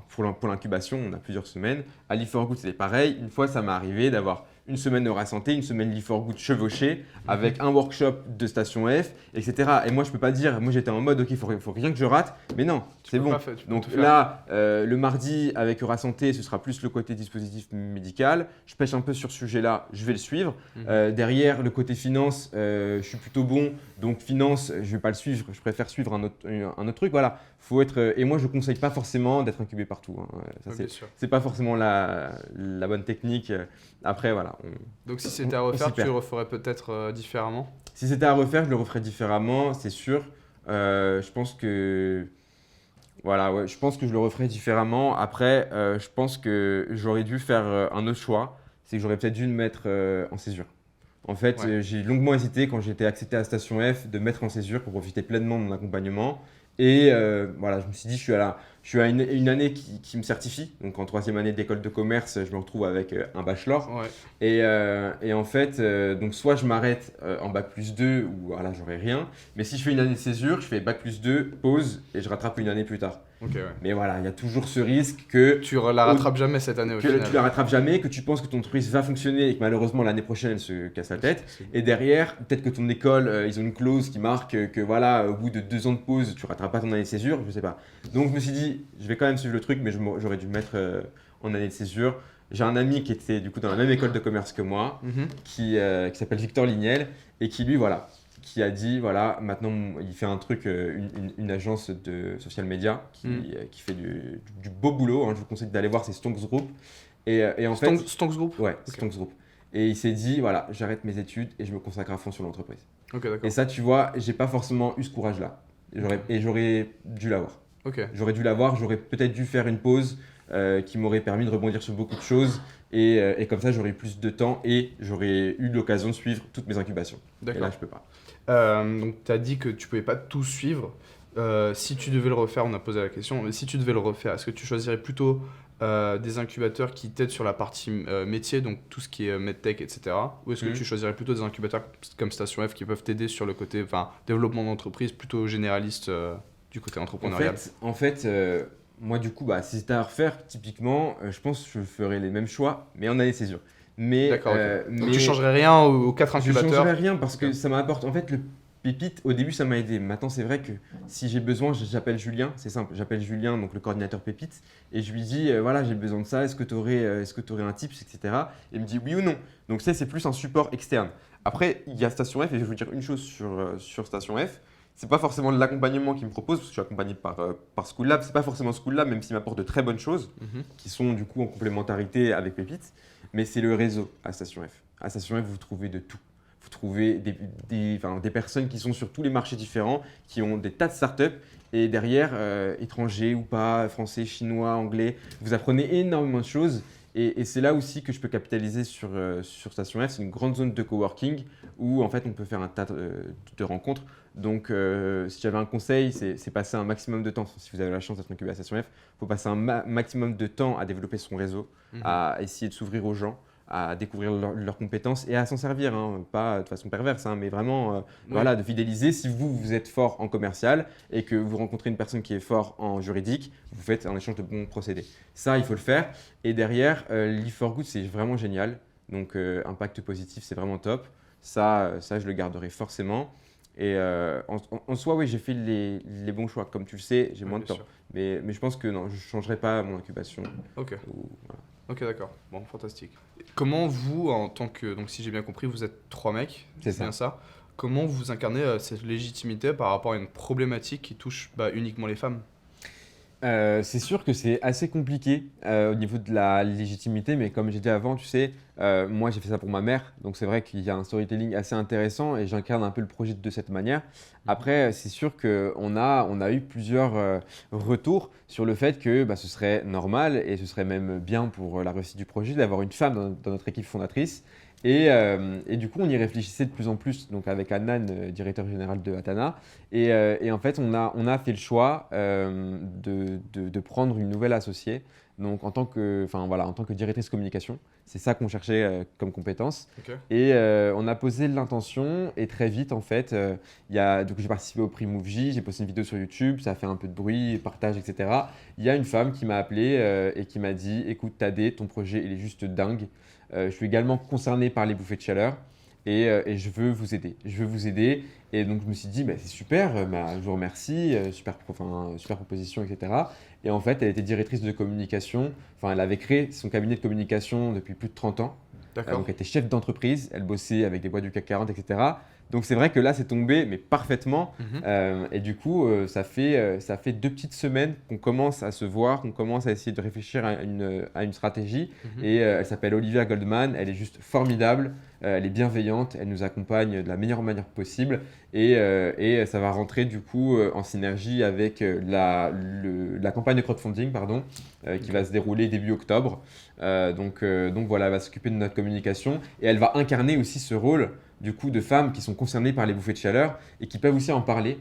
pour l'incubation, on a plusieurs semaines. À Live for Good, c'était pareil. Une fois, ça m'est arrivé d'avoir une semaine Eurasanté, une semaine Live for Good chevauchée, avec un workshop de Station F, etc. Et moi, je peux pas dire, moi j'étais en mode, ok, il faut rien que je rate, mais non, c'est bon. Donc là, le mardi, avec Eurasanté, ce sera plus le côté dispositif médical. Je pêche un peu sur ce sujet-là, je vais le suivre. Derrière, le côté finance, je suis plutôt bon, donc finance, je vais pas le suivre, je préfère suivre un autre truc. Voilà, faut être. Et moi, je conseille pas forcément d'être incubé partout. Hein. C'est pas forcément la bonne technique. Après, voilà. Donc si c'était à refaire, tu le referais peut-être différemment? Si c'était à refaire, je le referais différemment, c'est sûr. Je pense que je pense que je le referais différemment. Après, je pense que j'aurais dû faire un autre choix. C'est que j'aurais peut-être dû me mettre en césure. En fait, j'ai longuement hésité quand j'ai été accepté à Station F de mettre en césure pour profiter pleinement de mon accompagnement. Et je me suis dit, je suis à une année qui me certifie. Donc en 3e année d'école de commerce, je me retrouve avec un bachelor. Et en fait, donc soit je m'arrête en bac+2 ou voilà, j'aurai rien. Mais si je fais une année de césure, je fais bac+2, pause et je rattrape une année plus tard. Mais voilà, il y a toujours ce risque que tu la rattrapes jamais cette année au final. Tu la rattrapes jamais, que tu penses que ton entreprise va fonctionner et que malheureusement l'année prochaine elle se casse la tête. Et derrière, peut-être que ton école, ils ont une clause qui marque que voilà, au bout de 2 ans de pause, tu rattrapes pas ton année de césure, je sais pas. Donc je me suis dit, je vais quand même suivre le truc, mais j'aurais dû me mettre en année de césure. J'ai un ami qui était du coup dans la même école de commerce que moi, qui s'appelle Victor Lignel, et qui lui, qui a dit, voilà, maintenant il fait un truc, une agence de social media qui fait du beau boulot. Hein, je vous conseille d'aller voir, c'est Stonks Group. Et en fait, Stonks Group. Ouais, Stonks Group. Et il s'est dit, voilà, j'arrête mes études et je me consacre à fond sur l'entreprise. Et ça, tu vois, j'ai pas forcément eu ce courage-là. Et j'aurais dû l'avoir. J'aurais dû l'avoir, j'aurais peut-être dû faire une pause qui m'aurait permis de rebondir sur beaucoup de choses. Et comme ça, j'aurais eu plus de temps et j'aurais eu l'occasion de suivre toutes mes incubations. Et là, je peux pas. Donc, tu as dit que tu pouvais pas tout suivre. Si tu devais le refaire, on a posé la question, mais si tu devais le refaire, est-ce que tu choisirais plutôt des incubateurs qui t'aident sur la partie métier, donc tout ce qui est medtech, etc. Ou est-ce que tu choisirais plutôt des incubateurs comme Station F qui peuvent t'aider sur le côté développement d'entreprise plutôt généraliste du côté entrepreneurial? En fait Moi, du coup, si c'était à refaire, typiquement, je pense que je ferais les mêmes choix, mais en année-césure. Mais, D'accord, ok. Donc tu mais changerais rien aux 4 je changerais incubateurs? rien parce Ok. que ça m'apporte. En fait, le pépite, au début, ça m'a aidé. Maintenant, c'est vrai que si j'ai besoin, j'appelle Julien. C'est simple, j'appelle Julien, donc le coordinateur pépite, et je lui dis voilà, j'ai besoin de ça. Est-ce que tu aurais un tips, etc. Et il me dit oui ou non. Donc, ça, c'est plus un support externe. Après, il y a Station F, et je vais vous dire une chose sur Station F. C'est pas forcément de l'accompagnement qu'il me propose, parce que je suis accompagné par School Lab. C'est pas forcément School Lab, même s'il m'apporte de très bonnes choses, Mhm. qui sont du coup en complémentarité avec Pépite. Mais c'est le réseau à Station F. À Station F, vous trouvez de tout. Vous trouvez des personnes qui sont sur tous les marchés différents, qui ont des tas de startups. Et derrière, étrangers ou pas, français, chinois, anglais, vous apprenez énormément de choses. Et c'est là aussi que je peux capitaliser sur Station F. C'est une grande zone de coworking où en fait on peut faire un tas de rencontres. Donc si j'avais un conseil, c'est passer un maximum de temps. Si vous avez la chance d'être incubé à Station F, il faut passer un maximum de temps à développer son réseau, Mhm. à essayer de s'ouvrir aux gens, à découvrir leurs compétences et à s'en servir, hein, pas de façon perverse, hein, mais vraiment Oui. voilà, de fidéliser. Si vous êtes fort en commercial et que vous rencontrez une personne qui est fort en juridique, vous faites un échange de bons procédés. Ça, il faut le faire. Et derrière, Live for Good, c'est vraiment génial. Donc, impact positif, c'est vraiment top. Ça, je le garderai forcément. Et en soi, oui, j'ai fait les bons choix. Comme tu le sais, j'ai Oui, moins de bien temps. sûr. Mais je pense que non, je ne changerai pas mon incubation. Ok. Voilà. Ok, d'accord. Bon, fantastique. Comment vous, en tant que... Donc si j'ai bien compris, vous êtes 3 mecs, C'est c'est bien ça. ça. Comment vous incarnez cette légitimité par rapport à une problématique qui touche uniquement les femmes? C'est sûr que c'est assez compliqué au niveau de la légitimité, mais comme j'ai dit avant, tu sais, moi j'ai fait ça pour ma mère, donc c'est vrai qu'il y a un storytelling assez intéressant et j'incarne un peu le projet de cette manière. Après, c'est sûr qu'on a eu plusieurs retours sur le fait que ce serait normal et ce serait même bien pour la réussite du projet d'avoir une femme dans notre équipe fondatrice. Et du coup, on y réfléchissait de plus en plus, donc avec Adnan, directeur général de Atana. Et en fait, on a fait le choix de prendre une nouvelle associée, donc en tant que directrice communication. C'est ça qu'on cherchait comme compétence. Ok. Et on a posé l'intention, et très vite, en fait, donc j'ai participé au prix MoveJ, j'ai posté une vidéo sur YouTube, ça a fait un peu de bruit, partage, etc. Il y a une femme qui m'a appelé et qui m'a dit, écoute, Tadé, ton projet, il est juste dingue. Je suis également concerné par les bouffées de chaleur et je veux vous aider. Je veux vous aider. Et donc, je me suis dit, c'est super, je vous remercie, super proposition, etc. Et en fait, elle était directrice de communication. Enfin, elle avait créé son cabinet de communication depuis plus de 30 ans. D'accord. Donc, elle était chef d'entreprise, elle bossait avec des boîtes du CAC 40, etc. Donc, c'est vrai que là, c'est tombé, mais parfaitement. Mhm. Et du coup, ça fait 2 petites semaines qu'on commence à se voir, qu'on commence à essayer de réfléchir à une stratégie. Mhm. Et elle s'appelle Olivia Goldman, elle est juste formidable, elle est bienveillante, elle nous accompagne de la meilleure manière possible. Et ça va rentrer du coup en synergie avec la campagne de crowdfunding pardon, qui va se dérouler début octobre. Donc voilà, elle va s'occuper de notre communication et elle va incarner aussi ce rôle du coup de femmes qui sont concernées par les bouffées de chaleur et qui peuvent aussi en parler.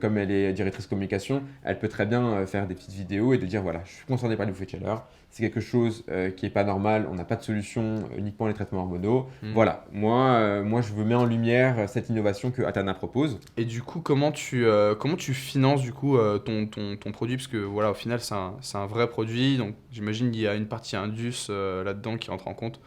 Comme elle est directrice communication, elle peut très bien faire des petites vidéos et de dire voilà, je suis concernée par les bouffées de chaleur, c'est quelque chose qui n'est pas normal, on n'a pas de solution, uniquement les traitements hormonaux. Mhm. Voilà, moi je veux mettre en lumière cette innovation que Atana propose. Et du coup, comment tu finances du coup ton produit? Parce que voilà, au final, c'est un vrai produit. Donc j'imagine qu'il y a une partie Indus là-dedans qui entre en compte.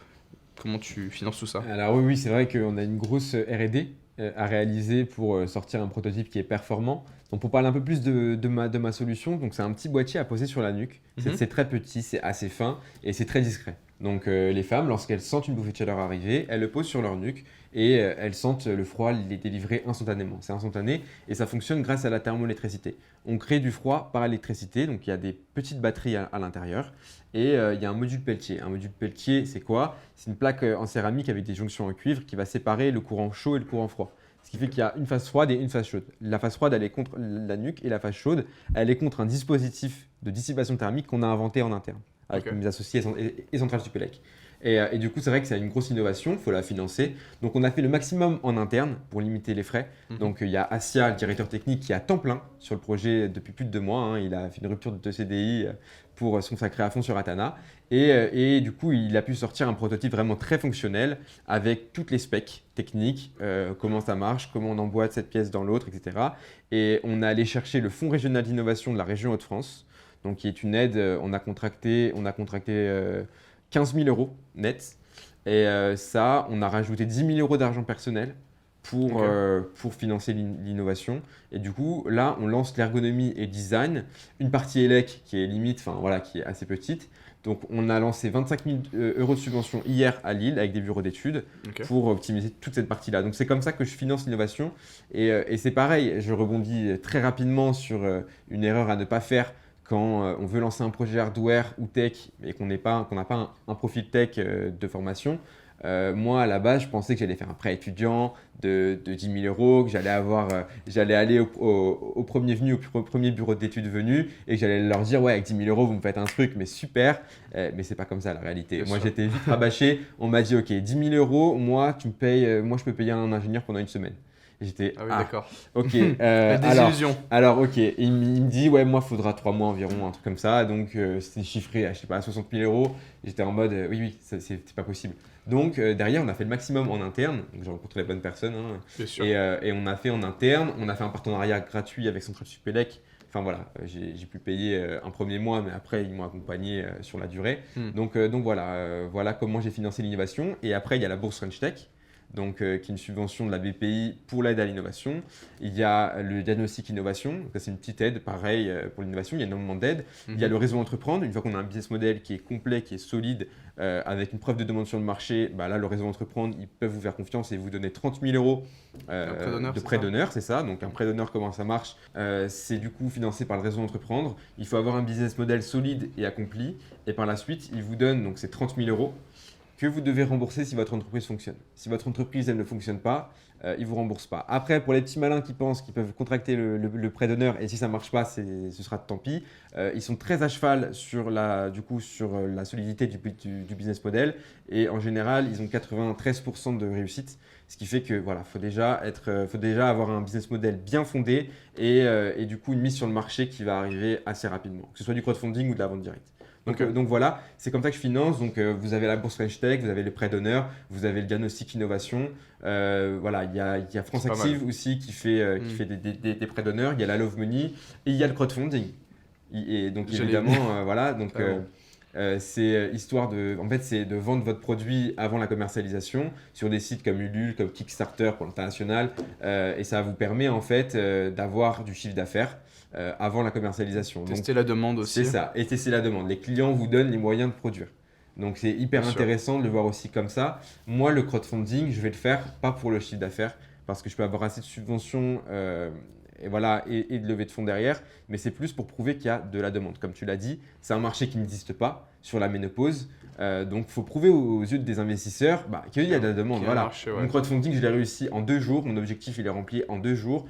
Comment tu finances tout ça? Alors oui, c'est vrai qu'on a une grosse R&D à réaliser pour sortir un prototype qui est performant. Donc pour parler un peu plus de ma solution, donc c'est un petit boîtier à poser sur la nuque. Mhm. C'est très petit, c'est assez fin et c'est très discret. Donc les femmes, lorsqu'elles sentent une bouffée de chaleur arriver, elles le posent sur leur nuque et elles sentent le froid les délivrer instantanément. C'est instantané et ça fonctionne grâce à la thermoélectricité. On crée du froid par électricité, donc il y a des petites batteries à l'intérieur et il y a un module Peltier. Un module Peltier, c'est quoi? C'est une plaque en céramique avec des jonctions en cuivre qui va séparer le courant chaud et le courant froid. Ce qui fait qu'il y a une phase froide et une phase chaude. La phase froide, elle est contre la nuque et la phase chaude, elle est contre un dispositif de dissipation thermique qu'on a inventé en interne avec Ok. mes associés et Centrale Supélec. Et du coup, c'est vrai que c'est une grosse innovation, il faut la financer. Donc, on a fait le maximum en interne pour limiter les frais. Mhm. Donc, il y a Assia, le directeur technique, qui est à temps plein sur le projet depuis plus de 2 mois. Hein. Il a fait une rupture de CDI pour se consacrer à fond sur Atana. Et du coup, il a pu sortir un prototype vraiment très fonctionnel avec toutes les specs techniques, comment ça marche, comment on emboîte cette pièce dans l'autre, etc. Et on est allé chercher le Fonds régional d'innovation de la région Hauts-de-France. donc qui est une aide. On a contracté 15 000 euros net. Et ça, on a rajouté 10 000 euros d'argent personnel pour financer l'innovation. Et du coup, là, on lance l'ergonomie et design, une partie élec qui est limite, enfin voilà, qui est assez petite. Donc, on a lancé 25 000 euros de subvention hier à Lille avec des bureaux d'études pour optimiser toute cette partie-là. Donc, c'est comme ça que je finance l'innovation. Et c'est pareil, je rebondis très rapidement sur une erreur à ne pas faire quand on veut lancer un projet hardware ou tech et qu'on n'a pas un profil tech de formation. Moi, à la base, je pensais que j'allais faire un prêt étudiant de 10 000 euros, que j'allais aller au premier venu, au premier bureau d'études venu et que j'allais leur dire, ouais, avec 10 000 euros, vous me faites un truc, mais super. Mais c'est pas comme ça la réalité. Moi, j'étais vite rabâché. On m'a dit, ok, 10 000 euros, moi, tu me payes, moi, je peux payer un ingénieur pendant une semaine. Et j'étais, Ah oui, d'accord. Ok. La désillusion. Alors, ok. Il me dit, ouais, moi, il faudra 3 mois environ, un truc comme ça. Donc, c'était chiffré à, je sais pas, à 60 000 euros. J'étais en mode, oui, c'est pas possible. Donc, derrière, on a fait le maximum en interne. Donc, j'ai rencontré les bonnes personnes. Hein. Bien sûr. Et on a fait en interne. On a fait un partenariat gratuit avec Centrale Supélec. Enfin, voilà, j'ai pu payer un premier mois, mais après, ils m'ont accompagné sur la durée. Donc voilà, voilà comment j'ai financé l'innovation. Et après, il y a la bourse French Tech. Donc, qui est une subvention de la BPI pour l'aide à l'innovation. Il y a le diagnostic innovation, donc c'est une petite aide, pareil pour l'innovation, il y a énormément d'aides. Il y a le réseau entreprendre, une fois qu'on a un business model qui est complet, qui est solide, avec une preuve de demande sur le marché, bah là le réseau entreprendre, ils peuvent vous faire confiance et vous donner 30 000 euros de prêt d'honneur, c'est ça. Donc un prêt d'honneur, comment ça marche? C'est du coup financé par le réseau entreprendre. Il faut avoir un business model solide et accompli, et par la suite, ils vous donnent donc ces 30 000 euros que vous devez rembourser si votre entreprise fonctionne. Si votre entreprise elle ne fonctionne pas, ils ne vous remboursent pas. Après, pour les petits malins qui pensent qu'ils peuvent contracter le prêt d'honneur et si ça ne marche pas, ce sera tant pis, ils sont très à cheval sur la solidité du business model et en général, ils ont 93% de réussite. Ce qui fait que voilà, faut déjà avoir un business model bien fondé et du coup une mise sur le marché qui va arriver assez rapidement, que ce soit du crowdfunding ou de la vente directe. Donc voilà, c'est comme ça que je finance. Donc vous avez la bourse French Tech, vous avez les prêts d'honneur, vous avez le diagnostic innovation. Voilà, il y a France Active aussi qui fait des prêts d'honneur. Il y a la Love Money et il y a le crowdfunding. Et donc évidemment, voilà. Donc c'est histoire c'est de vendre votre produit avant la commercialisation sur des sites comme Ulule, comme Kickstarter pour l'international. Et ça vous permet en fait d'avoir du chiffre d'affaires. Avant la commercialisation. Tester la demande aussi. C'est ça, et tester la demande. Les clients vous donnent les moyens de produire. Donc c'est hyper intéressant de le voir aussi comme ça. Moi, le crowdfunding, je vais le faire pas pour le chiffre d'affaires, parce que je peux avoir assez de subventions et de levée de fonds derrière, mais c'est plus pour prouver qu'il y a de la demande. Comme tu l'as dit, c'est un marché qui n'existe pas sur la ménopause. Donc, il faut prouver aux yeux des investisseurs qu'il y a de la demande. Voilà. Marché, ouais. Mon crowdfunding, je l'ai réussi en 2 jours. Mon objectif, il est rempli en 2 jours.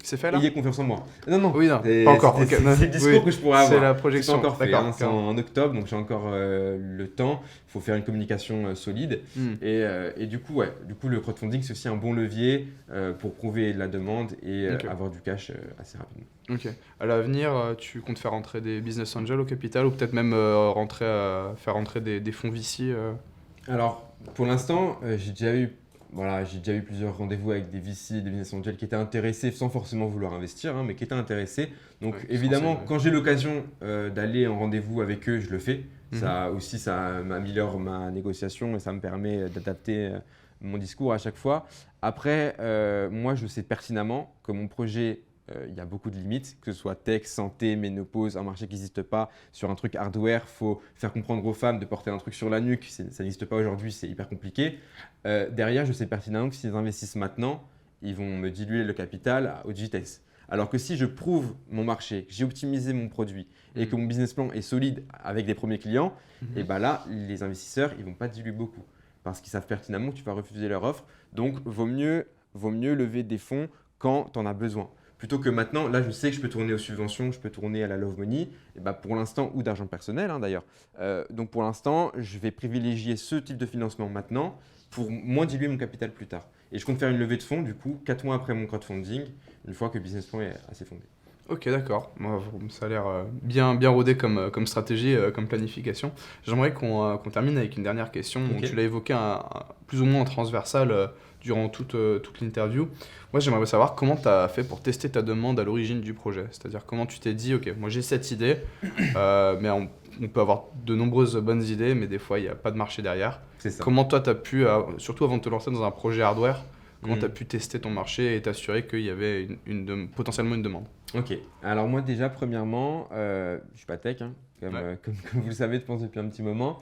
C'est fait là? Ayez confiance en moi. Non. Oui, non, pas encore. C'est le discours que je pourrais avoir. C'est la projection. C'est pas encore fait. C'est en octobre, donc j'ai encore le temps. Il faut faire une communication solide. Et du coup, le crowdfunding, c'est aussi un bon levier pour prouver de la demande et avoir du cash assez rapidement. Ok. À l'avenir, tu comptes faire rentrer des business angels au capital ou peut-être même faire rentrer des fonds VC Alors, pour l'instant, j'ai déjà eu plusieurs rendez-vous avec des VC, des business angels qui étaient intéressés sans forcément vouloir investir, mais qui étaient intéressés. Donc évidemment, quand j'ai l'occasion d'aller en rendez-vous avec eux, je le fais. Ça aussi, ça m'améliore ma négociation et ça me permet d'adapter mon discours à chaque fois. Après, moi, je sais pertinemment que mon projet, il y a beaucoup de limites, que ce soit tech, santé, ménopause, un marché qui n'existe pas. Sur un truc hardware, il faut faire comprendre aux femmes de porter un truc sur la nuque. Ça n'existe pas aujourd'hui, c'est hyper compliqué. Derrière, je sais pertinemment que s'ils investissent maintenant, ils vont me diluer le capital à haute vitesse. Alors que si je prouve mon marché, que j'ai optimisé mon produit et que mon business plan est solide avec des premiers clients, et ben là, les investisseurs, ils ne vont pas diluer beaucoup parce qu'ils savent pertinemment que tu vas refuser leur offre. Donc, vaut mieux lever des fonds quand tu en as besoin. Plutôt que maintenant, là, je sais que je peux tourner aux subventions, je peux tourner à la Love Money, et ben pour l'instant, ou d'argent personnel d'ailleurs. Donc pour l'instant, je vais privilégier ce type de financement maintenant pour moins diluer mon capital plus tard. Et je compte faire une levée de fonds, du coup, 4 mois après mon crowdfunding, une fois que le business plan est assez fondé. Ok, d'accord. Moi, ça a l'air bien rodé comme stratégie, comme planification. J'aimerais qu'on termine avec une dernière question. Bon, Ok. tu l'as évoqué plus ou moins en transversal durant toute l'interview. Moi, j'aimerais savoir comment tu as fait pour tester ta demande à l'origine du projet. C'est-à-dire comment tu t'es dit, ok, moi j'ai cette idée, mais on peut avoir de nombreuses bonnes idées, mais des fois, il n'y a pas de marché derrière. C'est ça. Comment toi, tu as pu, surtout avant de te lancer dans un projet hardware, comment tu as Mm. pu tester ton marché et t'assurer qu'il y avait potentiellement une demande? Ok. Alors moi déjà, premièrement, je suis pas tech, hein, Ouais. comme vous le savez, je pense depuis un petit moment.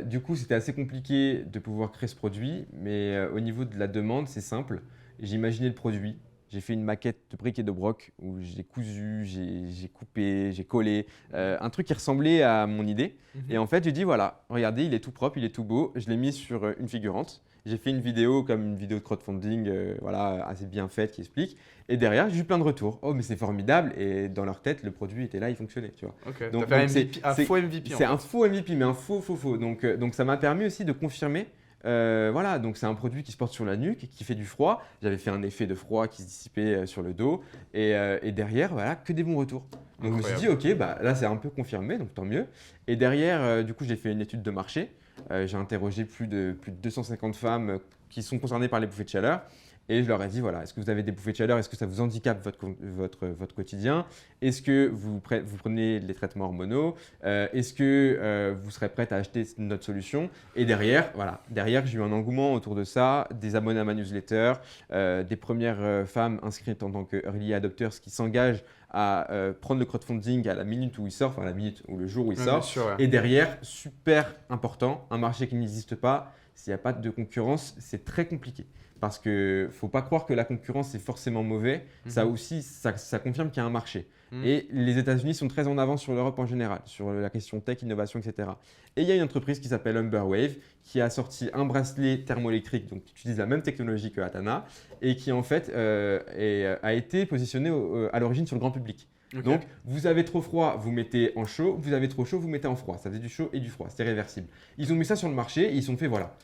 Du coup, c'était assez compliqué de pouvoir créer ce produit, mais au niveau de la demande, c'est simple. J'ai imaginé le produit, j'ai fait une maquette de briques et de broc où j'ai cousu, j'ai coupé, j'ai collé, un truc qui ressemblait à mon idée. Et en fait, j'ai dit voilà, regardez, il est tout propre, il est tout beau. Je l'ai mis sur une figurante. J'ai fait une vidéo comme une vidéo de crowdfunding, voilà, assez bien faite qui explique. Et derrière, j'ai eu plein de retours. Oh, mais c'est formidable. Et dans leur tête, le produit était là, il fonctionnait, tu vois. Ok, t'as Donc, fait un donc MVP, un faux MVP en c'est un fait. faux MVP, mais un faux. Donc ça m'a permis aussi de confirmer. Voilà, donc c'est un produit qui se porte sur la nuque, qui fait du froid. J'avais fait un effet de froid qui se dissipait sur le dos. Et derrière, voilà, que des bons retours. Donc je me suis dit, Incroyable. ok, bah, là c'est un peu confirmé, donc tant mieux. Et derrière, du coup, j'ai fait une étude de marché. J'ai interrogé plus de 250 femmes qui sont concernées par les bouffées de chaleur. Et je leur ai dit, voilà, est-ce que vous avez des bouffées de chaleur? Est-ce que ça vous handicape votre quotidien? Est-ce que vous prenez les traitements hormonaux? Est-ce que vous serez prête à acheter notre solution? Et derrière, voilà, derrière, j'ai eu un engouement autour de ça, des abonnés à ma newsletter, des premières femmes inscrites en tant que early adopters qui s'engagent à prendre le crowdfunding à la minute où il sort, enfin à la minute ou le jour où il Ouais, bien sort. sûr, ouais. Et derrière, super important, un marché qui n'existe pas, s'il n'y a pas de concurrence, c'est très compliqué. Parce que ne faut pas croire que la concurrence est forcément mauvais. Ça Mhm. aussi, ça confirme qu'il y a un marché. Mhm. Et les États-Unis sont très en avance sur l'Europe en général, sur la question tech, innovation, etc. Et il y a une entreprise qui s'appelle Humberwave qui a sorti un bracelet thermoélectrique, donc qui utilise la même technologie que Atana, et qui en fait a été positionné à l'origine sur le grand public. Ok. Donc, vous avez trop froid, vous mettez en chaud, vous avez trop chaud, vous mettez en froid. Ça faisait du chaud et du froid, c'était réversible. Ils ont mis ça sur le marché et ils se sont fait voilà.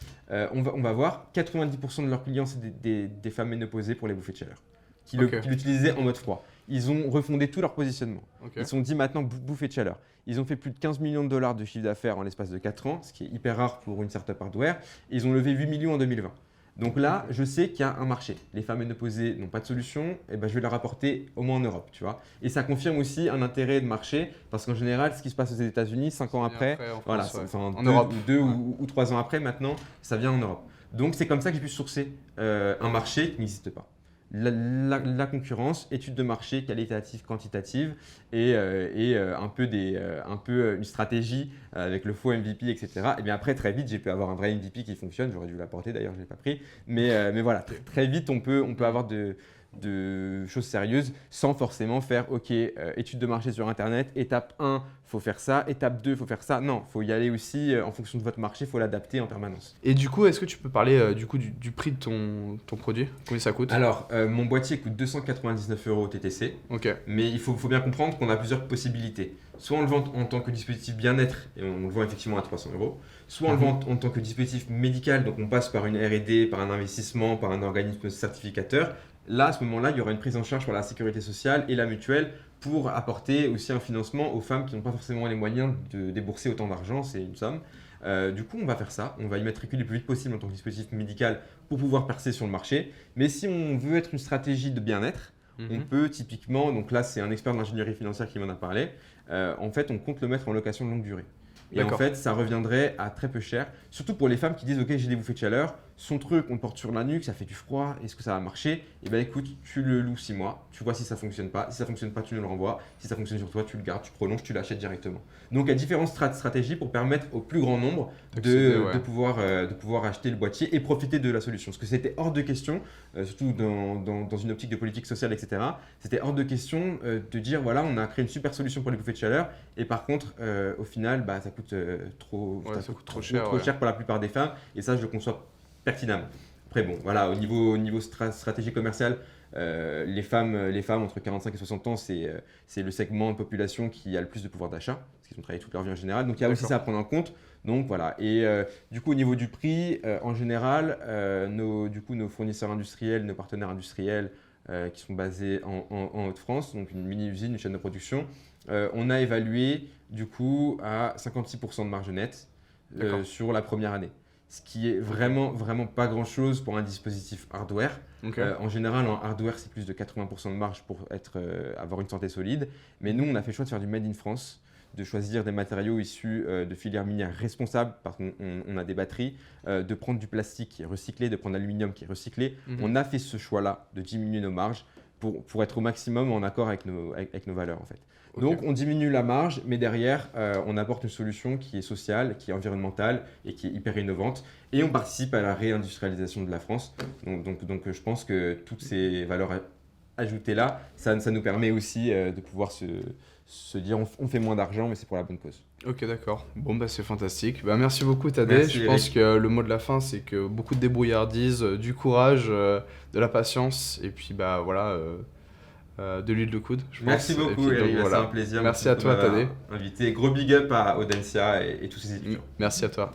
On va voir, 90% de leurs clients, c'est des femmes ménopausées pour les bouffées de chaleur, Ok. qui l'utilisaient en mode froid. Ils ont refondé tout leur positionnement. Ok. Ils se sont dit maintenant bouffée de chaleur. Ils ont fait plus de 15 millions de dollars de chiffre d'affaires en l'espace de 4 ans, ce qui est hyper rare pour une startup hardware. Et ils ont levé 8 millions en 2020. Donc là, Ok. je sais qu'il y a un marché. Les femmes ménopausées n'ont pas de solution, et ben je vais leur apporter au moins en Europe, tu vois. Et ça confirme aussi un intérêt de marché, parce qu'en général, ce qui se passe aux États-Unis, 5 ans Et après, après, en voilà, France, ouais. enfin, En Europe. deux Ouais. ou 3 ans après, maintenant, ça vient en Europe. Donc c'est comme ça que j'ai pu sourcer un marché qui n'existe pas. La concurrence, étude de marché qualitative, quantitative et un peu une stratégie avec le faux MVP, etc. Et bien après, très vite, j'ai pu avoir un vrai MVP qui fonctionne. J'aurais dû l'apporter d'ailleurs, je ne l'ai pas pris. Mais voilà, très vite, on peut avoir de choses sérieuses sans forcément faire, OK, étude de marché sur Internet, étape 1, faut faire ça, étape 2, faut faire ça. Non, faut y aller aussi en fonction de votre marché, faut l'adapter en permanence. Et du coup, est-ce que tu peux parler du prix de ton produit? Combien ça coûte? Alors, mon boîtier coûte 299 € au TTC. Ok. Mais il faut bien comprendre qu'on a plusieurs possibilités. Soit on le vend en tant que dispositif bien-être et on le vend effectivement à 300 €. Soit on le vend en tant que dispositif médical, donc on passe par une R&D, par un investissement, par un organisme certificateur. Là, à ce moment-là, il y aura une prise en charge par la sécurité sociale et la mutuelle pour apporter aussi un financement aux femmes qui n'ont pas forcément les moyens de débourser autant d'argent, c'est une somme. Du coup, on va faire ça, on va immatriculer le plus vite possible en tant que dispositif médical pour pouvoir percer sur le marché. Mais si on veut être une stratégie de bien-être, on Mhm. peut typiquement, donc là c'est un expert de l'ingénierie financière qui m'en a parlé, en fait on compte le mettre en location de longue durée. Et en D'accord. fait ça reviendrait à très peu cher, surtout pour les femmes qui disent ok j'ai des bouffées de chaleur, son truc on le porte sur la nuque, ça fait du froid, est-ce que ça va marcher? Et bien écoute, tu le loues 6 mois, tu vois si ça fonctionne pas, si ça fonctionne pas tu nous le renvoies, si ça fonctionne sur toi tu le gardes, tu prolonges, tu l'achètes directement. Donc il y a différentes stratégies pour permettre au plus grand nombre D'accéder, ouais. de pouvoir acheter le boîtier et profiter de la solution. Parce que c'était hors de question, surtout dans une optique de politique sociale, etc. C'était hors de question de dire voilà, on a créé une super solution pour les bouffées de chaleur et par contre, au final, bah, ça coûte Ouais, ça coûte trop trop cher, ouais. pour la plupart des femmes et ça, je le conçois pertinemment. Après, bon, voilà, au niveau stratégie commerciale, les femmes entre 45 et 60 ans, c'est le segment de population qui a le plus de pouvoir d'achat, parce qu'ils ont travaillé toute leur vie en général. Donc il y a aussi D'accord. ça à prendre en compte. Donc voilà. Et du coup, au niveau du prix, en général, nos fournisseurs industriels, nos partenaires industriels qui sont basés en Hauts-de-France, donc une mini-usine, une chaîne de production. On a évalué du coup à 56% de marge nette sur la première année. Ce qui est vraiment pas grand-chose pour un dispositif hardware. En général, en hardware, c'est plus de 80% de marge pour avoir une santé solide. Mais nous, on a fait le choix de faire du Made in France, de choisir des matériaux issus de filières minières responsables, parce qu'on a des batteries, de prendre du plastique qui est recyclé, de prendre l'aluminium qui est recyclé. On a fait ce choix-là de diminuer nos marges pour être au maximum en accord avec nos valeurs en fait. Donc on diminue la marge, mais derrière on apporte une solution qui est sociale, qui est environnementale et qui est hyper innovante. Et on participe à la réindustrialisation de la France. Donc je pense que toutes ces valeurs ajoutées là, ça nous permet aussi de pouvoir se dire on fait moins d'argent, mais c'est pour la bonne cause. Ok, d'accord. Bon, bah, c'est fantastique. Bah, merci beaucoup, Tadej. Merci, Je Eric. pense que le mot de la fin, c'est que beaucoup de débrouillardise, du courage, de la patience, et puis bah, voilà, de l'huile de coude, je pense. Merci Et puis, beaucoup, donc, Eric. voilà. C'est un plaisir. Merci à toi, de m'avoir Tadej. invité. Gros big up à Audencia et tous ses étudiants. Merci à toi.